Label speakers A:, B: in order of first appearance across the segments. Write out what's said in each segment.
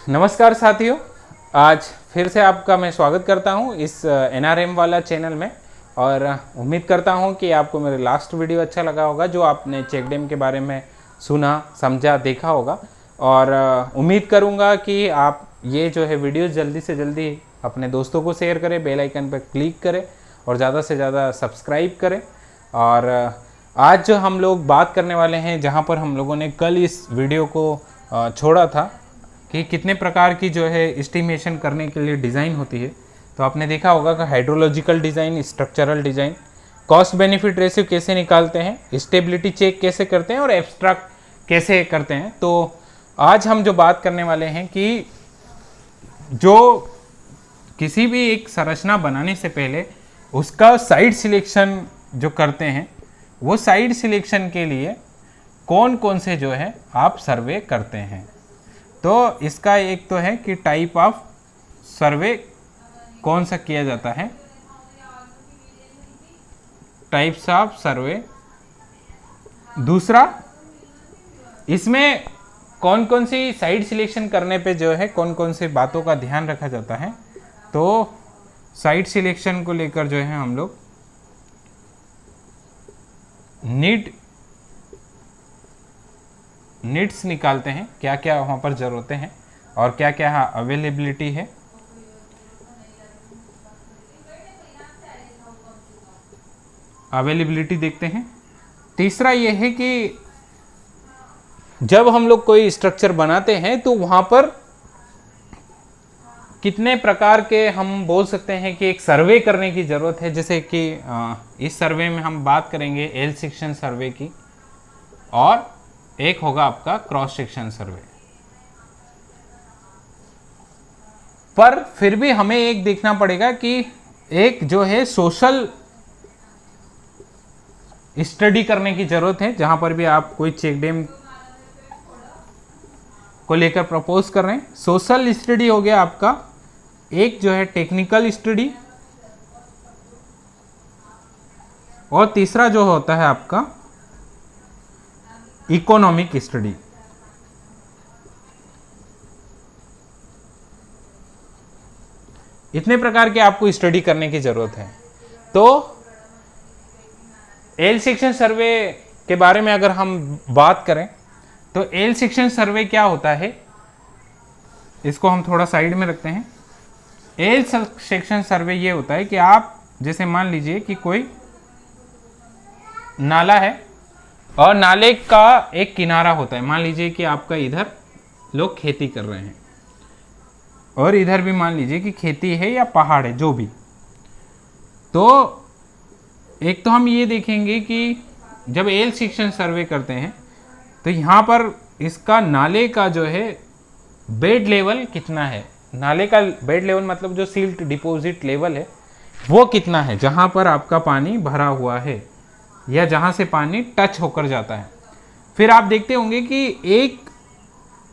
A: नमस्कार साथियों, आज फिर से आपका मैं स्वागत करता हूं इस एनआरएम वाला चैनल में। और उम्मीद करता हूं कि आपको मेरे लास्ट वीडियो अच्छा लगा होगा, जो आपने चेक डैम के बारे में सुना, समझा, देखा होगा। और उम्मीद करूंगा कि आप ये जो है वीडियो जल्दी से जल्दी अपने दोस्तों को शेयर करें, बेल आइकन पर क्लिक करें और ज़्यादा से ज़्यादा सब्सक्राइब करें। और आज जो हम लोग बात करने वाले हैं, जहाँ पर हम लोगों ने कल इस वीडियो को छोड़ा था कि कितने प्रकार की जो है एस्टिमेशन करने के लिए डिज़ाइन होती है, तो आपने देखा होगा कि hydrological design, structural design, cost benefit ratio कैसे निकालते हैं, स्टेबिलिटी चेक कैसे करते हैं और एब्स्ट्रैक्ट कैसे करते हैं। तो आज हम जो बात करने वाले हैं कि जो किसी भी एक संरचना बनाने से पहले उसका साइट सिलेक्शन जो करते हैं, वो साइट सिलेक्शन के लिए कौन कौन से जो है आप सर्वे करते हैं। तो इसका एक तो है कि टाइप ऑफ सर्वे कौन सा किया जाता है, टाइप्स ऑफ सर्वे। दूसरा, इसमें कौन कौन सी साइट सिलेक्शन करने पे जो है कौन कौन सी बातों का ध्यान रखा जाता है। तो साइट सिलेक्शन को लेकर जो है हम लोग नीड्स निकालते हैं, क्या क्या वहाँ पर ज़रूरतें हैं और क्या क्या अवेलेबिलिटी है। अवेलेबिलिटी देखते हैं। तीसरा ये है कि जब हम लोग कोई स्ट्रक्चर बनाते हैं तो वहाँ पर कितने प्रकार के हम बोल सकते हैं कि एक सर्वे करने की ज़रूरत है। जैसे कि इस सर्वे में हम बात करेंगे एल सेक्शन सर्वे की, और एक होगा आपका क्रॉस सेक्शन सर्वे। पर फिर भी हमें एक देखना पड़ेगा कि एक जो है सोशल स्टडी करने की जरूरत है। जहां पर भी आप कोई चेक डैम को लेकर प्रपोज कर रहे हैं, सोशल स्टडी हो गया आपका, एक जो है टेक्निकल स्टडी, और तीसरा जो होता है आपका इकोनॉमिक स्टडी। इतने प्रकार के आपको स्टडी करने की जरूरत है। तो एल सेक्शन सर्वे के बारे में अगर हम बात करें तो एल सेक्शन सर्वे क्या होता है, इसको हम थोड़ा साइड में रखते हैं। एल सेक्शन सर्वे ये होता है कि आप जैसे मान लीजिए कि कोई नाला है और नाले का एक किनारा होता है। मान लीजिए कि आपका इधर लोग खेती कर रहे हैं और इधर भी मान लीजिए कि खेती है या पहाड़ है, जो भी। तो एक तो हम ये देखेंगे कि जब एल सेक्शन सर्वे करते हैं तो यहाँ पर इसका नाले का जो है बेड लेवल कितना है। नाले का बेड लेवल मतलब जो सिल्ट डिपॉजिट लेवल है वो कितना है, जहाँ पर आपका पानी भरा हुआ है या जहाँ से पानी टच होकर जाता है। फिर आप देखते होंगे कि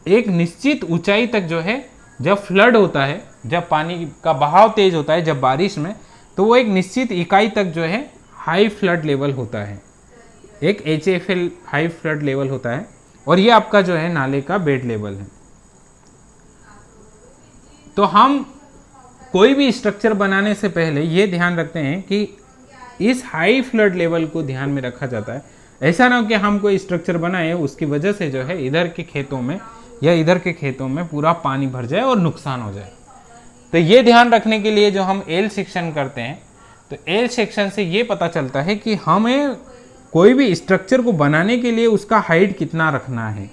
A: एक निश्चित ऊंचाई तक जो है जब फ्लड होता है, जब पानी का बहाव तेज होता है, जब बारिश में, तो वो एक निश्चित इकाई तक जो है हाई फ्लड लेवल होता है, एक HFL हाई फ्लड लेवल होता है, और ये आपका जो है नाले का बेड लेवल है। तो हम कोई भी स्ट्रक्चर बनाने से पहले ये ध्यान रखते हैं कि इस हाई फ्लड लेवल को ध्यान में रखा जाता है। ऐसा ना हो कि हम कोई स्ट्रक्चर बनाए, उसकी वजह से जो है इधर के खेतों में या इधर के खेतों में पूरा पानी भर जाए और नुकसान हो जाए। तो ये ध्यान रखने के लिए जो हम एल सेक्शन करते हैं, तो एल सेक्शन से ये पता चलता है कि हमें कोई भी स्ट्रक्चर को बनाने के लिए उसका हाइट कितना रखना है।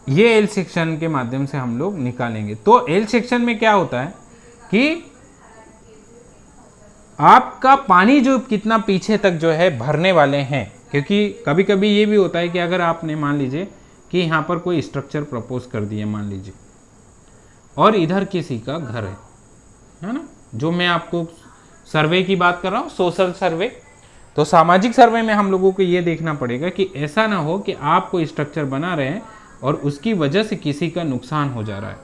A: ये एल सेक्शन के माध्यम से हम लोग निकालेंगे। तो एल सेक्शन में क्या होता है कि आपका पानी जो कितना पीछे तक जो है भरने वाले हैं, क्योंकि कभी कभी ये भी होता है कि अगर आपने मान लीजिए कि यहाँ पर कोई स्ट्रक्चर प्रपोज कर दिया मान लीजिए, और इधर किसी का घर है ना, जो मैं आपको सर्वे की बात कर रहा हूँ, सोशल सर्वे। तो सामाजिक सर्वे में हम लोगों को ये देखना पड़ेगा कि ऐसा ना हो कि आप कोई स्ट्रक्चर बना रहे हैं और उसकी वजह से किसी का नुकसान हो जा रहा है,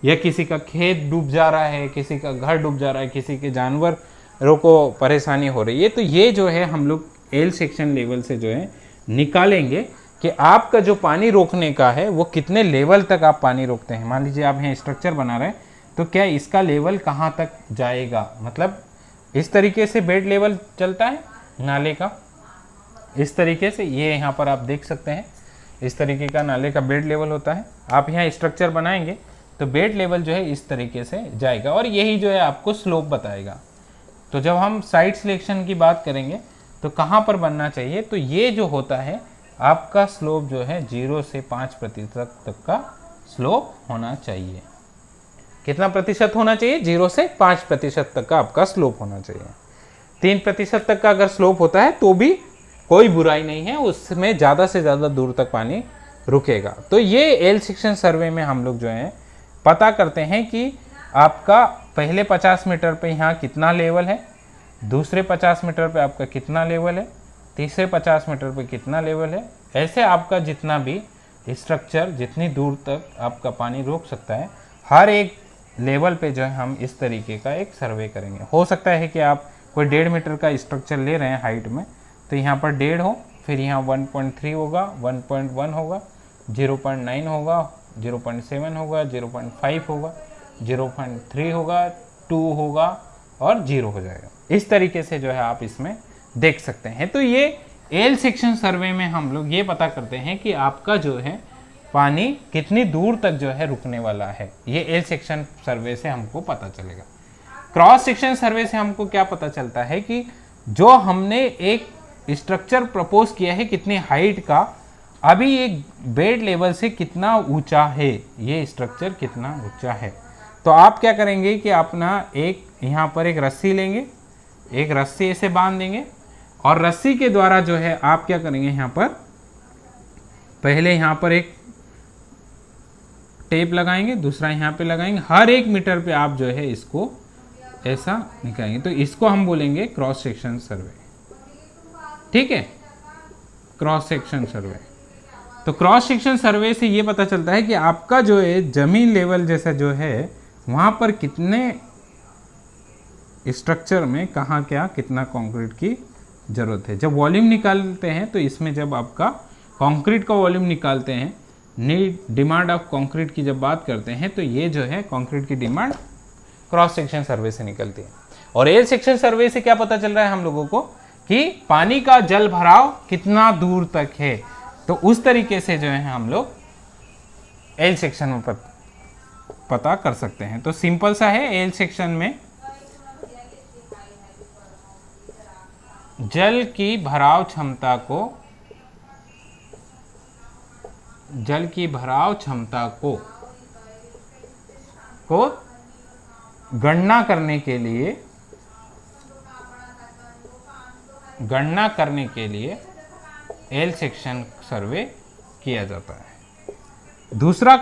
A: या किसी का खेत डूब जा रहा है, किसी का घर डूब जा रहा है, किसी के जानवरों को परेशानी हो रही है। तो ये जो है हम लोग एल सेक्शन लेवल से जो है निकालेंगे कि आपका जो पानी रोकने का है वो कितने लेवल तक आप पानी रोकते हैं। मान लीजिए आप यहाँ स्ट्रक्चर बना रहे हैं, तो क्या इसका लेवल कहाँ तक जाएगा, मतलब इस तरीके से बेड लेवल चलता है नाले का, इस तरीके से, ये यहाँ पर आप देख सकते हैं इस तरीके का नाले का बेड लेवल होता है। आप यहाँ स्ट्रक्चर बनाएंगे तो बेड लेवल जो है इस तरीके से जाएगा और यही जो है आपको स्लोप बताएगा। तो जब हम साइट सिलेक्शन की बात करेंगे तो कहाँ पर बनना चाहिए, तो ये जो होता है आपका स्लोप जो है 0 से 5% तक का स्लोप होना चाहिए। कितना प्रतिशत होना चाहिए? 0 से 5% तक का आपका स्लोप होना चाहिए। 3% तक का अगर स्लोप होता है तो भी कोई बुराई नहीं है, उसमें ज़्यादा से ज़्यादा दूर तक पानी रुकेगा। तो ये एल सेक्शन सर्वे में हम लोग जो है पता करते हैं कि आपका पहले 50 मीटर पे यहाँ कितना लेवल है, दूसरे 50 मीटर पे आपका कितना लेवल है, तीसरे 50 मीटर पे कितना लेवल है। ऐसे आपका जितना भी स्ट्रक्चर जितनी दूर तक आपका पानी रोक सकता है, हर एक लेवल पे जो है हम इस तरीके का एक सर्वे करेंगे। हो सकता है कि आप कोई 1.5 मीटर का स्ट्रक्चर ले रहे हैं हाइट में, तो यहाँ पर 1.5 हो, फिर यहाँ 1.3 होगा, 1.1 होगा, 0.9 होगा, 0.7 होगा, 0.5 होगा, 0.3 होगा, 2 होगा और 0 हो जाएगा। इस तरीके से जो है आप इसमें देख सकते हैं। तो ये एल सेक्शन सर्वे में हम लोग ये पता करते हैं कि आपका जो है पानी कितनी दूर तक जो है रुकने वाला है, ये एल सेक्शन सर्वे से हमको पता चलेगा। क्रॉस सेक्शन सर्वे से हमको क्या पता चलता है कि जो हमने एक स्ट्रक्चर प्रपोज किया है कितनी हाइट का, अभी एक बेड लेवल से कितना ऊंचा है, ये स्ट्रक्चर कितना ऊंचा है। तो आप क्या करेंगे कि अपना एक यहाँ पर एक रस्सी लेंगे, एक रस्सी ऐसे बांध देंगे और रस्सी के द्वारा जो है आप क्या करेंगे, यहाँ पर पहले यहाँ पर एक टेप लगाएंगे, दूसरा यहाँ पे लगाएंगे, हर 1 मीटर पे आप जो है इसको ऐसा निकालेंगे। तो इसको हम बोलेंगे क्रॉस सेक्शन सर्वे, ठीक है, क्रॉस सेक्शन सर्वे। तो क्रॉस सेक्शन सर्वे से ये पता चलता है कि आपका जो है जमीन लेवल जैसा जो है वहाँ पर कितने स्ट्रक्चर में कहाँ क्या कितना कंक्रीट की ज़रूरत है। जब वॉल्यूम निकालते हैं तो इसमें जब आपका कंक्रीट का वॉल्यूम निकालते हैं, नीड डिमांड ऑफ कंक्रीट की जब बात करते हैं, तो ये जो है कंक्रीट की डिमांड क्रॉस सेक्शन सर्वे से निकलती है। और एल सेक्शन सर्वे से क्या पता चल रहा है हम लोगों को कि पानी का जल भराव कितना दूर तक है। तो उस तरीके से जो है हम लोग एल सेक्शन में पता कर सकते हैं। तो सिंपल सा है, एल सेक्शन में जल की भराव क्षमता को गणना करने के लिए एल सेक्शन सर्वे किया जाता है। दूसरा